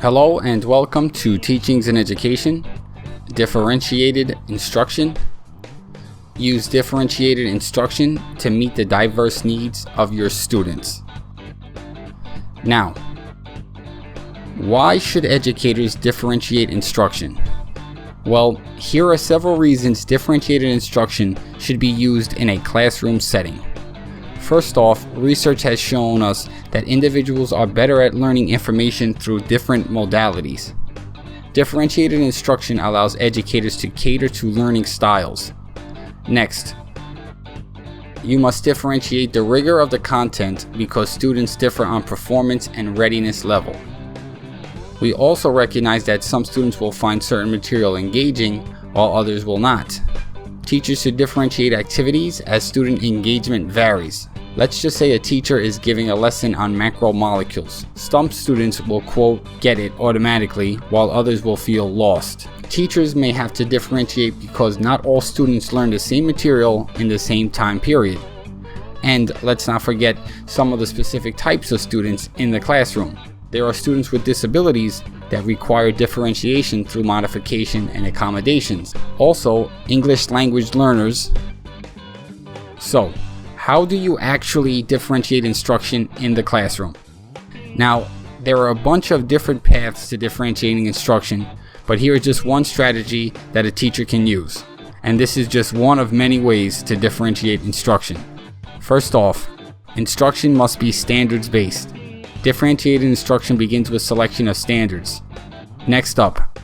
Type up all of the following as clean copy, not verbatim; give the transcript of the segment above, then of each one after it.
Hello and welcome to Teachings in Education, Differentiated Instruction. Use differentiated instruction to meet the diverse needs of your students. Now, why should educators differentiate instruction? Well, here are several reasons differentiated instruction should be used in a classroom setting. First off, research has shown us that individuals are better at learning information through different modalities. Differentiated instruction allows educators to cater to learning styles. Next, you must differentiate the rigor of the content because students differ on performance and readiness level. We also recognize that some students will find certain material engaging while others will not. Teachers should differentiate activities as student engagement varies. Let's just say a teacher is giving a lesson on macromolecules. Some students will, quote, get it automatically, while others will feel lost. Teachers may have to differentiate because not all students learn the same material in the same time period. And let's not forget some of the specific types of students in the classroom. There are students with disabilities that require differentiation through modification and accommodations. Also, English language learners. So, how do you actually differentiate instruction in the classroom? Now, there are a bunch of different paths to differentiating instruction, but here is just one strategy that a teacher can use. And this is just one of many ways to differentiate instruction. First off, instruction must be standards-based. Differentiated instruction begins with selection of standards. Next up,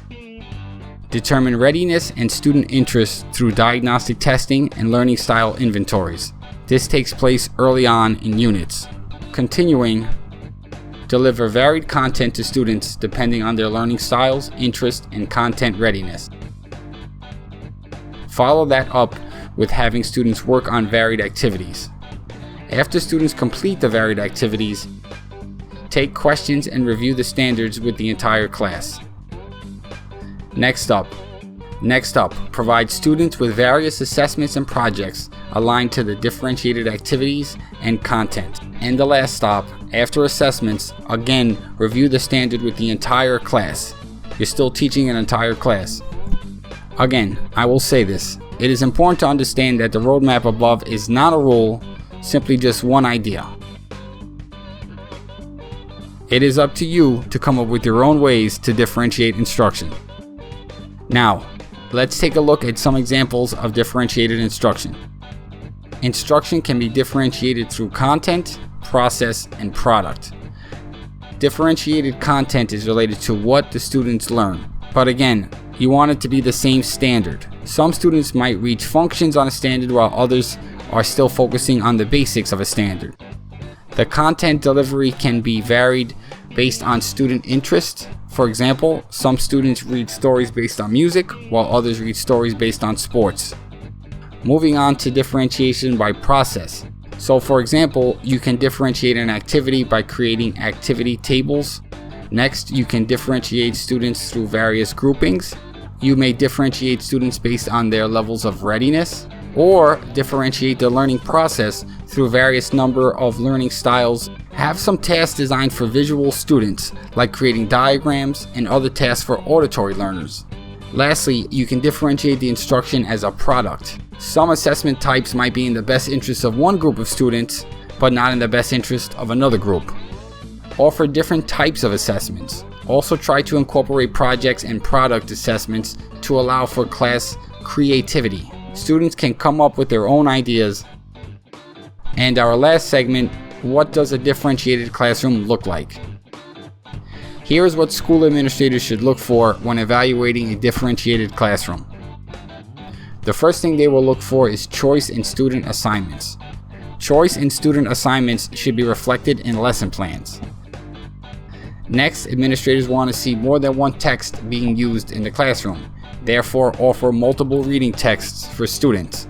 determine readiness and student interest through diagnostic testing and learning style inventories. This takes place early on in units. Continuing, deliver varied content to students depending on their learning styles, interest, and content readiness. Follow that up with having students work on varied activities. After students complete the varied activities, take questions and review the standards with the entire class. Next up, provide students with various assessments and projects aligned to the differentiated activities and content. And the last stop, after assessments, again, review the standard with the entire class. You're still teaching an entire class. Again, I will say this. It is important to understand that the roadmap above is not a rule, simply just one idea. It is up to you to come up with your own ways to differentiate instruction. Now, let's take a look at some examples of differentiated instruction. Instruction can be differentiated through content, process, and product. Differentiated content is related to what the students learn. But again, you want it to be the same standard. Some students might reach functions on a standard while others are still focusing on the basics of a standard. The content delivery can be varied based on student interest. For example, some students read stories based on music, while others read stories based on sports. Moving on to differentiation by process. So for example, you can differentiate an activity by creating activity tables. Next, you can differentiate students through various groupings. You may differentiate students based on their levels of readiness, or differentiate the learning process through various number of learning styles. Have some tasks designed for visual students, like creating diagrams, and other tasks for auditory learners. Lastly, you can differentiate the instruction as a product. Some assessment types might be in the best interest of one group of students, but not in the best interest of another group. Offer different types of assessments. Also try to incorporate projects and product assessments to allow for class creativity. Students can come up with their own ideas. And our last segment, what does a differentiated classroom look like? Here's what school administrators should look for when evaluating a differentiated classroom. The first thing they will look for is choice in student assignments. Choice in student assignments should be reflected in lesson plans. Next, administrators want to see more than one text being used in the classroom. Therefore, offer multiple reading texts for students.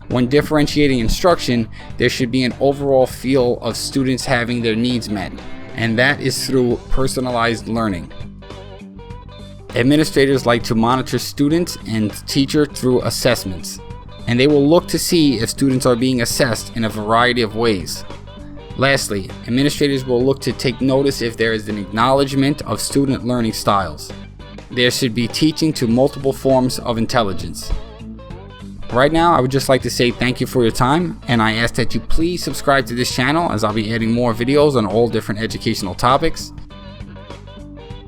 When differentiating instruction, there should be an overall feel of students having their needs met, and that is through personalized learning. Administrators like to monitor students and teacher through assessments, and they will look to see if students are being assessed in a variety of ways. Lastly, administrators will look to take notice if there is an acknowledgement of student learning styles. There should be teaching to multiple forms of intelligence. Right now, I would just like to say thank you for your time, and I ask that you please subscribe to this channel as I'll be adding more videos on all different educational topics.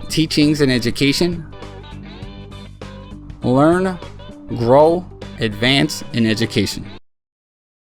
Teachings in education. Learn, grow, advance in education.